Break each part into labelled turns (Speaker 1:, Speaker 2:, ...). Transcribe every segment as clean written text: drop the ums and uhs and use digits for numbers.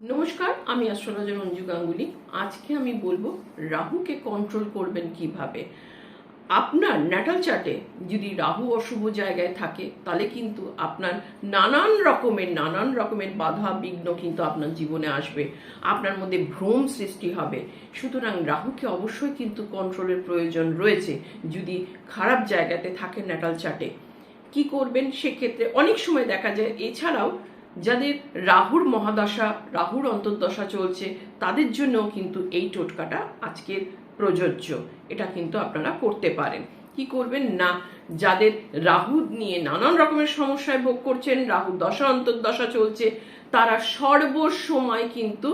Speaker 1: নমস্কার, আমি অ্যাস্ট্রোলজার অঞ্জু গাঙ্গুলি। আজকে আমি বলবো রাহুকে কন্ট্রোল করবেন কিভাবে। আপনার ন্যাটাল চার্টে যদি রাহু অশুভ জায়গায় থাকে তাহলে কিন্তু আপনার নানান রকমের বাধা বিঘ্ন কিন্তু আপনার জীবনে আসবে, আপনার মধ্যে ভ্রম সৃষ্টি হবে। সুতরাং রাহুকে অবশ্যই কিন্তু কন্ট্রোলের প্রয়োজন রয়েছে। যদি খারাপ জায়গাতে থাকে ন্যাটাল চার্টে কি করবেন সেক্ষেত্রে অনেক সময় দেখা যায়। এছাড়াও যাদের রাহুর মহাদশা, রাহুর অন্তর্দশা চলছে তাদের জন্যও কিন্তু এই টোটকাটা আজকের প্রযোজ্য। এটা কিন্তু আপনারা করতে পারেন। কি করবেন না, যাদের রাহু নিয়ে নানান রকমের সমস্যায় ভোগ করছেন, রাহুর দশা অন্তর্দশা চলছে, তারা সর্বসময় কিন্তু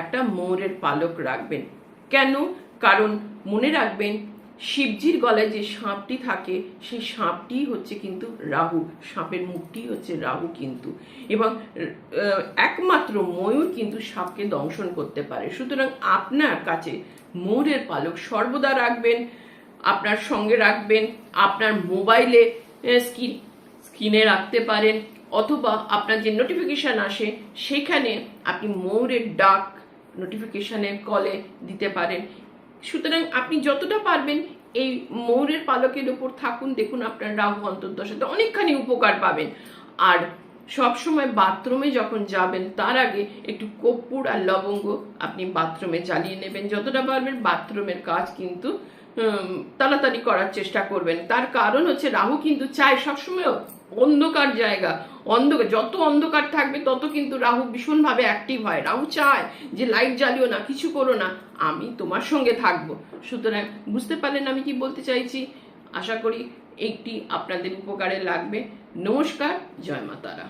Speaker 1: একটা ময়ূরের পালক রাখবেন। কেন? কারণ মনে রাখবেন, শিবজির গলায় যে সাপটি থাকে সেই সাপটি হচ্ছে কিন্তু রাহু, সাপের মুখটি হচ্ছে রাহু কিন্তু, এবং একমাত্র ময়ূর কিন্তু সাপকে দংশন করতে পারে। সুতরাং আপনার কাছে ময়ূরের পালক সর্বদা রাখবেন, আপনার সঙ্গে রাখবেন। আপনার মোবাইলে স্ক্রিনে রাখতে পারেন, অথবা আপনার যে নোটিফিকেশন আসে সেখানে আপনি ময়ূরের ডাক নোটিফিকেশনের কলে দিতে পারেন। সুতরাং আপনি যতটা পারবেন এই ময়ূরের পালকের উপর থাকুন, দেখুন আপনার রাহু অন্তর্দশাতে অনেকখানি উপকার পাবেন। আর সবসময় বাথরুমে যখন যাবেন তার আগে একটু কর্পূর আর লবঙ্গ আপনি বাথরুমে জ্বালিয়ে নেবেন। যতটা পারবেন বাথরুমের কাজ কিন্তু তাড়াতাড়ি করার চেষ্টা করবেন। তার কারণ হচ্ছে রাহু কিন্তু চায় সবসময় অন্ধকার জায়গা, যত অন্ধকার থাকবে তত কিন্তু রাহু ভীষণভাবে অ্যাক্টিভ হয়। রাহু চায় যে লাইট জ্বালিও না, কিছু করো না, আমি তোমার সঙ্গে থাকবো। সুতরাং বুঝতে পারলেন আমি কি বলতে চাইছি। আশা করি এইটি আপনাদের উপকারে লাগবে। নমস্কার, জয় মা তারা।